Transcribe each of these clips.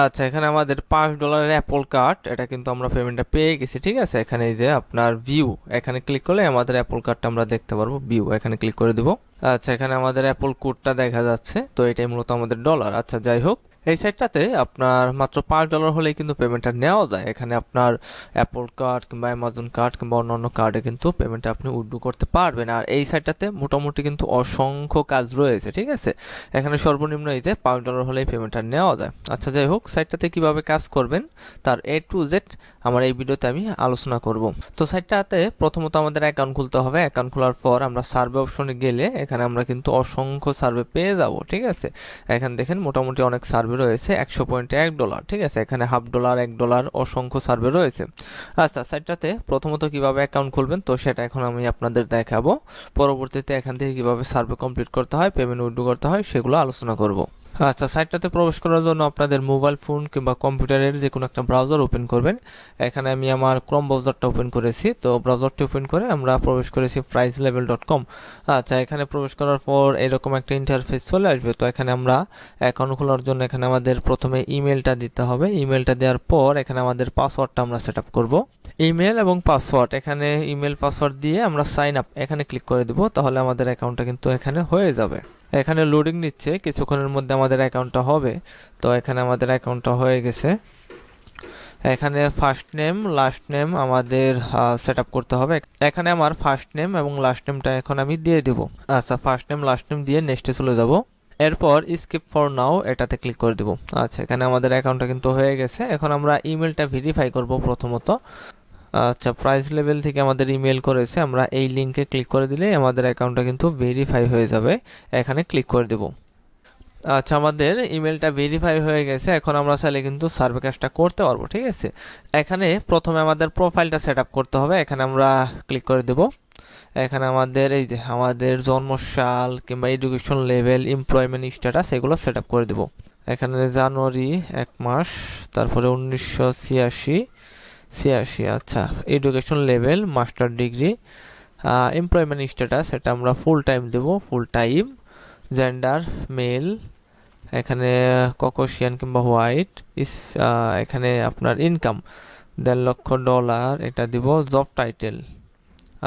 আচ্ছা, এখানে আমাদের $5 অ্যাপল কার্ড, এটা কিন্তু আমরা পেমেন্টটা পেয়ে গেছি। ঠিক আছে, এখানে এই যে আপনার ভিউ, এখানে ক্লিক করলে আমাদের অ্যাপল কার্ডটা আমরা দেখতে পারবো। ভিউ এখানে ক্লিক করে দিব। আচ্ছা, এখানে আমাদের অ্যাপল কোডটা দেখা যাচ্ছে, তো এটাই মূলত আমাদের ডলার। আচ্ছা, যাই হোক, এই সাইটটাতে আপনার মাত্র $5 হলেই কিন্তু পেমেন্টটা নেওয়া যায়। এখানে আপনার অ্যাপল কার্ড কিংবা অ্যামাজন কার্ড কিংবা অন্যান্য কার্ডে কিন্তু পেমেন্টটা আপনি উইথড্র করতে পারবেন। আর এই সাইটটাতে মোটামুটি কিন্তু অসংখ্য কাজ রয়েছে। ঠিক আছে, এখানে সর্বনিম্ন এই যে $5 হলেই পেমেন্টটা নেওয়া যায়। আচ্ছা, যাই হোক, সাইটটাতে কিভাবে কাজ করবেন তার A to Z আমার এই ভিডিওতে আমি আলোচনা করব। তো সাইটটাতে প্রথমত আমাদের অ্যাকাউন্ট খুলতে হবে। অ্যাকাউন্ট খোলার পর আমরা সার্ভে অপশনে গেলে এখানে আমরা কিন্তু অসংখ্য সার্ভে পেয়ে যাব। ঠিক আছে, এখানে দেখেন মোটামুটি অনেক সার্ভে রয়েছে। $100.1। ঠিক আছে, এখানে $1/2, $1 অসংখ্য সার্ভে রয়েছে। আচ্ছা, সাইটটাতে প্রথমত কিভাবে অ্যাকাউন্ট খুলবেন তো সেটা এখন আমি আপনাদের দেখাবো। পরবর্তীতে এখান থেকে কিভাবে সার্ভে কমপ্লিট করতে হয়, পেমেন্ট উইথড্র করতে হয়, সেগুলো আলোচনা করব। আচ্ছা, সাইটটাতে প্রবেশ করার জন্য আপনাদের মোবাইল ফোন কিংবা কম্পিউটারের যে কোনো একটা ব্রাউজার ওপেন করবেন। এখানে আমি আমার ক্রোম ব্রাউজারটা ওপেন করেছি, তো ব্রাউজারটি ওপেন করে আমরা প্রবেশ করেছি priceLevel.com। আচ্ছা, এখানে প্রবেশ করার পর এরকম একটা ইন্টারফেস চলে আসবে। তো এখানে আমরা অ্যাকাউন্ট খোলার জন্য এখানে আমাদের প্রথমে ইমেলটা দিতে হবে। ইমেলটা দেওয়ার পর এখানে আমাদের পাসওয়ার্ডটা আমরা সেট আপ করবো। ইমেল এবং পাসওয়ার্ড, এখানে ইমেল পাসওয়ার্ড দিয়ে আমরা সাইন আপ এখানে ক্লিক করে দিব, তাহলে আমাদের অ্যাকাউন্টটা কিন্তু এখানে হয়ে যাবে। এখানে লোডিং নিচ্ছে, কিছুক্ষণের মধ্যে আমাদের অ্যাকাউন্টটা হবে। তো এখানে আমাদের অ্যাকাউন্টটা হয়ে গেছে। এখানে ফার্স্ট নেম লাস্ট নেম আমাদের সেট আপ করতে হবে। এখানে আমার ফার্স্ট নেম এবং লাস্ট নেমটা এখন আমি দিয়ে দিব। আচ্ছা, ফার্স্ট নেম লাস্ট নেম দিয়ে নেক্সটে চলে যাব। এরপর স্কিপ ফর নাও এটাতে ক্লিক করে দিব। আচ্ছা, এখানে আমাদের অ্যাকাউন্টটা কিন্তু হয়ে গেছে। এখন আমরা ইমেলটা ভেরিফাই করব প্রথমত। আচ্ছা, প্রাইস লেভেল থেকে আমাদের ইমেল করেছে, আমরা এই লিঙ্কে ক্লিক করে দিলে আমাদের অ্যাকাউন্টটা কিন্তু ভেরিফাই হয়ে যাবে। এখানে ক্লিক করে দেব। আচ্ছা, আমাদের ইমেলটা ভেরিফাই হয়ে গেছে। এখন আমরা চাইলে কিন্তু সার্ভে কাজটা করতে পারবো। ঠিক আছে, এখানে প্রথমে আমাদের প্রোফাইলটা সেট আপ করতে হবে। এখানে আমরা ক্লিক করে দেব। এখানে আমাদের এই যে আমাদের জন্মসাল কিংবা এডুকেশন লেভেল, এমপ্লয়মেন্ট স্ট্যাটাস এগুলো সেট আপ করে দেব। এখানে জানুয়ারি 1 মাস, তারপরে 1986। আচ্ছা, education level master degree, employment status এটা আমরা ফুল টাইম দেব, ফুল টাইম। জেন্ডার মেল, এখানে ককোশিয়ান কিংবা হোয়াইট। এখানে আপনার ইনকাম $1.5 এটা দিব। জব টাইটেল,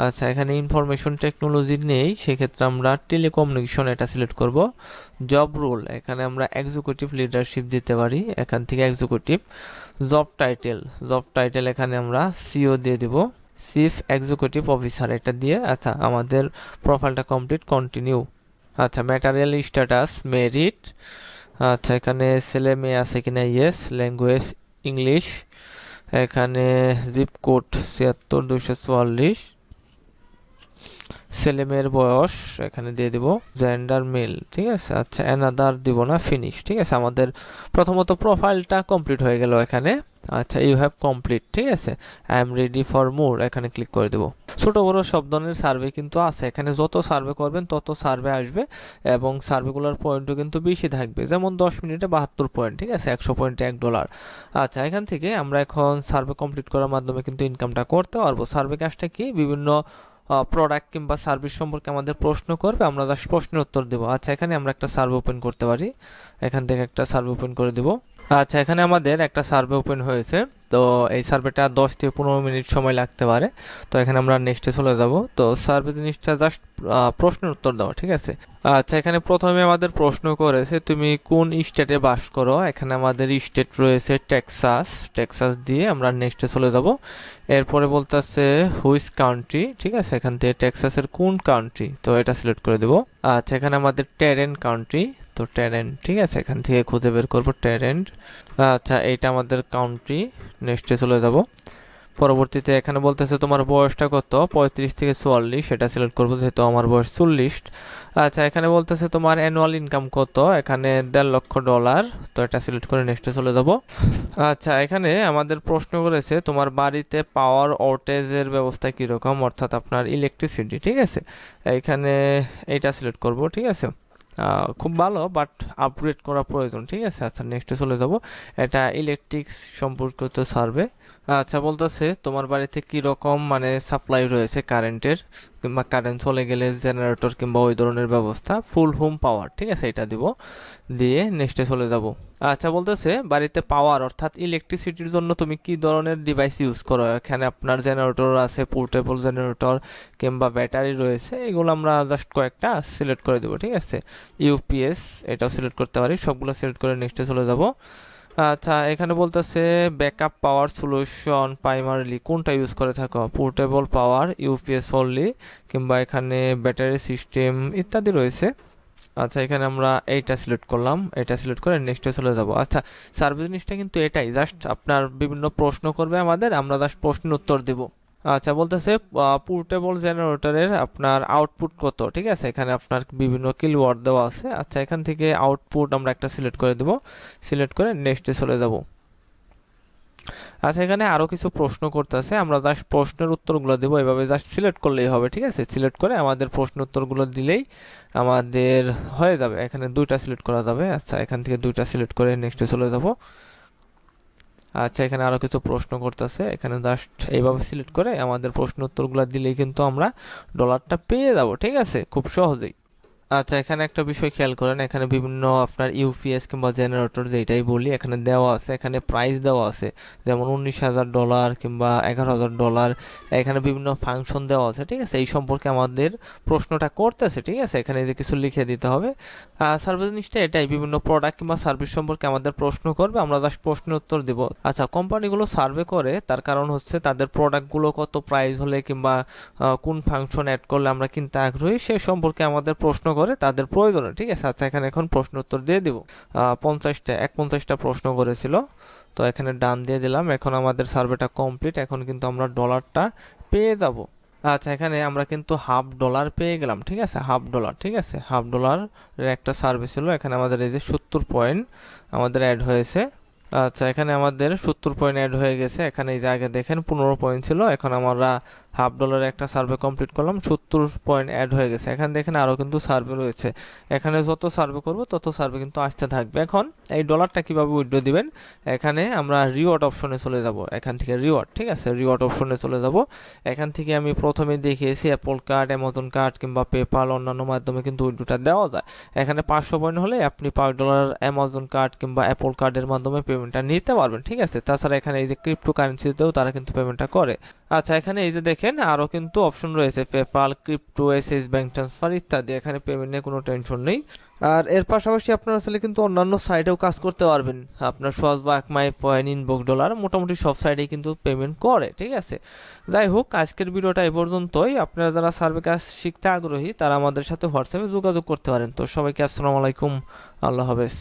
আচ্ছা এখানে ইনফরমেশন টেকনোলজি নেই, সেক্ষেত্রে আমরা টেলিকমিউনিকেশন এটা সিলেক্ট করব। জব রোল, এখানে আমরা এক্সিকিউটিভ লিডারশিপ দিতে পারি, এখান থেকে এক্সিকিউটিভ। জব টাইটেল এখানে আমরা সিও দিয়ে দিব, চিফ এক্সিকিউটিভ অফিসার এটা দিয়ে। আচ্ছা, আমাদের প্রোফাইলটা কমপ্লিট, কন্টিনিউ। আচ্ছা, ম্যাটেরিয়াল স্ট্যাটাস মেরিট। আচ্ছা, এখানে ছেলে মেয়ে আছে কিনা, ইয়েস। Language English. এখানে জিপ কোড 76244। ছেলে মেয়ের বয়স এখানে দিয়ে দিব, জেন্ডার মেল। ঠিক আছে, আচ্ছা অ্যানাদার দিব না, ফিনিশ। ঠিক আছে, আমাদের প্রথমত প্রোফাইলটা কমপ্লিট হয়ে গেল এখানে। আচ্ছা, ইউ হ্যাভ কমপ্লিট। ঠিক আছে, I am ready for more এখানে ক্লিক করে দেব। ছোট বড় সব ধরনের সার্ভে কিন্তু আছে, এখানে যত সার্ভে করবেন তত সার্ভে আসবে এবং সার্ভেগুলোর পয়েন্টও কিন্তু বেশি থাকবে। যেমন 10 মিনিটে 72 পয়েন্ট। ঠিক আছে, $100.1। আচ্ছা, এখান থেকে আমরা এখন সার্ভে কমপ্লিট করার মাধ্যমে কিন্তু ইনকামটা করতে পারবো। সার্ভে কাজটা কি, বিভিন্ন প্রোডাক্ট কিংবা সার্ভিস সম্পর্কে আমাদের প্রশ্ন করবে, আমরা জাস্ট প্রশ্নের উত্তর দেবো। আচ্ছা, এখানে আমরা একটা সার্ভে ওপেন করতে পারি, এখান থেকে একটা সার্ভে ওপেন করে দেব। আচ্ছা, এখানে আমাদের একটা সার্ভে ওপেন হয়েছে। তো এই সার্ভেটা 10 থেকে 15 মিনিট সময় লাগতে পারে। তো এখানে আমরা নেক্সটে চলে যাব। তো সার্ভে জিনিসটা জাস্ট প্রশ্নের উত্তর দেওয়া। ঠিক আছে, আচ্ছা এখানে প্রথমে আমাদের প্রশ্ন করেছে তুমি কোন স্টেটে বাস করো। এখানে আমাদের স্টেট রয়েছে টেক্সাস। টেক্সাস দিয়ে আমরা নেক্সটে চলে যাব। এরপরে বলতেছে হুইচ কান্ট্রি। ঠিক আছে, এখান থেকে টেক্সাসের কোন কান্ট্রি, তো এটা সিলেক্ট করে দেব। আচ্ছা, এখানে আমাদের টেরেন কান্ট্রি, তো টেরেন। ঠিক আছে, এখান থেকে খুঁজে বের করবো টেরেন। আচ্ছা, এইটা আমাদের কান্ট্রি, নেক্সটে চলে যাব। পরবর্তীতে এখানে বলতেছে তোমার বয়সটা কত, 35 থেকে 44, সেটা সিলেক্ট করবো যেহেতু আমার বয়স 40। আচ্ছা, এখানে বলতেছে তোমার অ্যানুয়াল ইনকাম কত, এখানে $1.5 লক্ষ, তো এটা সিলেক্ট করে নেক্সটে চলে যাব। আচ্ছা, এখানে আমাদের প্রশ্ন করেছে তোমার বাড়িতে পাওয়ার আউটেজের ব্যবস্থা কীরকম, অর্থাৎ আপনার ইলেকট্রিসিটি। ঠিক আছে, এখানে এইটা সিলেক্ট করব। ঠিক আছে, খুব ভালো বাট আপগ্রেড করা প্রয়োজন। ঠিক আছে, আচ্ছা নেক্সটে চলে যাব। এটা ইলেকট্রিক্স সম্পর্কিত সার্ভে। আচ্ছা, বলতেছে তোমার বাড়িতে কি রকম মানে সাপ্লাই রয়েছে কারেন্টের, কিংবা কারেন্ট চলে গেলে জেনারেটর কিংবা ওই ধরনের ব্যবস্থা, ফুল হোম পাওয়ার। ঠিক আছে, এটা দিব, দিয়ে নেক্সটে চলে যাব। আচ্ছা, বলতেছে বাড়িতে পাওয়ার অর্থাৎ ইলেকট্রিসিটির জন্য তুমি কি ধরনের ডিভাইস ইউজ করো। এখানে আপনার জেনারেটর আছে, পোর্টেবল জেনারেটর কিংবা ব্যাটারি রয়েছে, এগুলো আমরা জাস্ট কয়েকটা সিলেক্ট করে দেবো। ঠিক আছে, ইউপিএস এটাও সিলেক্ট করতে পারি, সবগুলো সিলেক্ট করে নেক্সটে চলে যাব। আচ্ছা, এখানে বলতেছে ব্যাকআপ পাওয়ার সলিউশন প্রাইমারিলি কোনটা ইউজ করে থাকো, পোর্টেবল পাওয়ার, ইউপিএস অনলি, কিংবা এখানে ব্যাটারি সিস্টেম ইত্যাদি রয়েছে। আচ্ছা, এখানে আমরা এইটা সিলেক্ট করলাম, এটা সিলেক্ট করে নেক্সটে চলে যাব। আচ্ছা, সার্ভিস জিনিসটা কিন্তু এটাই, জাস্ট আপনার বিভিন্ন প্রশ্ন করবে আমাদের, আমরা জাস্ট প্রশ্নের উত্তর দেব। আচ্ছা, বলতেছে পোর্টেবল জেনারেটরের আপনার আউটপুট কত। ঠিক আছে, এখানে আপনার বিভিন্ন কিলোওয়াট দেওয়া আছে। আচ্ছা, এখান থেকে আউটপুট আমরা একটা সিলেক্ট করে দেব, সিলেক্ট করে নেক্সটে চলে যাব। আচ্ছা, এখানে আরও কিছু প্রশ্ন করতেছে, আমরা জাস্ট প্রশ্নের উত্তরগুলো দেবো, এভাবে জাস্ট সিলেক্ট করলেই হবে। ঠিক আছে, সিলেক্ট করে আমাদের প্রশ্ন উত্তরগুলো দিলেই আমাদের হয়ে যাবে। এখানে দুইটা সিলেক্ট করা যাবে। আচ্ছা, এখান থেকে দুইটা সিলেক্ট করে নেক্সটে চলে যাব। আচ্ছা, এখানে আরও কিছু প্রশ্ন করতেছে, এখানে জাস্ট এইভাবে সিলেক্ট করে আমাদের প্রশ্ন উত্তরগুলো দিলেই কিন্তু আমরা ডলারটা পেয়ে যাব। ঠিক আছে, খুব সহজেই। আচ্ছা, এখানে একটা বিষয় খেয়াল করেন, এখানে বিভিন্ন আপনার ইউপিএস কিংবা জেনারেটর যেটাই বলি এখানে দেওয়া আছে, এখানে প্রাইস দেওয়া আছে, যেমন $19,000 কিংবা $11,000, এখানে বিভিন্ন ফাংশন দেওয়া আছে। ঠিক আছে, এই সম্পর্কে আমাদের প্রশ্নটা করতেছে। ঠিক আছে, এখানে যে কিছু লিখে দিতে হবে। সার্ভিস জিনিসটা এটাই, বিভিন্ন প্রোডাক্ট কিংবা সার্ভিস সম্পর্কে আমাদের প্রশ্ন করবে, আমরা জাস্ট প্রশ্নের উত্তর দিব। আচ্ছা, কোম্পানিগুলো সার্ভে করে, তার কারণ হচ্ছে তাদের প্রোডাক্টগুলো কত প্রাইস হলে কিংবা কোন ফাংশন অ্যাড করলে আমরা কিনতে আগ্রহী সে সম্পর্কে আমাদের প্রশ্ন করে তাদের প্রয়োজনে। ঠিক আছে, আচ্ছা, এখানে এখন প্রশ্ন উত্তর দিয়ে দিব। 50টা প্রশ্ন করেছিল, তো এখানে ডান দিয়ে দিলাম। এখন আমাদের সার্ভেটা কমপ্লিট, এখন কিন্তু আমরা ডলারটা পেয়ে যাব। আচ্ছা, এখানে আমরা কিন্তু $1/2 পেয়ে গেলাম। ঠিক আছে, $1/2। ঠিক আছে, $1/2 একটা সার্ভে ছিল, এখানে আমাদের এই যে 70 পয়েন্ট আমাদের অ্যাড হয়েছে। আচ্ছা, এখানে আমাদের 70 পয়েন্ট অ্যাড হয়ে গেছে। এখানে এই যে আগে দেখেন 15 পয়েন্ট ছিল, এখন আমরা $1/2 একটা সার্ভে কমপ্লিট করলাম, 70 পয়েন্ট অ্যাড হয়ে গেছে। এখানে দেখেন আরও কিন্তু সার্ভে রয়েছে, এখানে যত সার্ভে করব তত সার্ভে কিন্তু আসতে থাকবে। এখন এই ডলারটা কিভাবে উইথড্র দিবেন, এখানে আমরা রিওয়ার্ড অপশনে চলে যাব, এখান থেকে রিওয়ার্ড। ঠিক আছে, রিওয়ার্ড অপশনে চলে যাব। এখান থেকে আমি প্রথমে দেখিয়েছি অ্যাপল কার্ড, অ্যামাজন কার্ড কিংবা পেপাল অন্যান্য মাধ্যমে কিন্তু উইথড্রটা দেওয়া যায়। এখানে 500 পয়েন্ট হলে আপনি $5 অ্যামাজন কার্ড কিংবা অ্যাপল কার্ডের মাধ্যমে পেমেন্টটা নিতে পারবেন। ঠিক আছে, তাছাড়া এখানে এই যে ক্রিপ্টো কারেন্সিতেও তারা কিন্তু পেমেন্টটা করে। আচ্ছা, এখানে এই যে দেখেন আরও কিন্তু অপশন রয়েছে, PayPal, crypto, SS bank transfer ইত্যাদি, এখানে পেমেন্ট নিয়ে কোনো টেনশন নেই। আর এর পাশাপাশি আপনারা আসলে কিন্তু অন্যান্য সাইটেও কাজ করতে পারবেন, আপনার সহজবাক, মাই পয়েন্ট, ইনবক্স ডলার, মোটামুটি সব সাইটেই কিন্তু পেমেন্ট করে। ঠিক আছে, যাই হোক, আজকের ভিডিওটা এই পর্যন্তই। আপনারা যারা সার্ভে কাজ শিখতে আগ্রহী তারা আমাদের সাথে হোয়াটসঅ্যাপে যোগাযোগ করতে পারেন। তো সবাইকে আসসালামু আলাইকুম, আল্লাহ হাফেজ।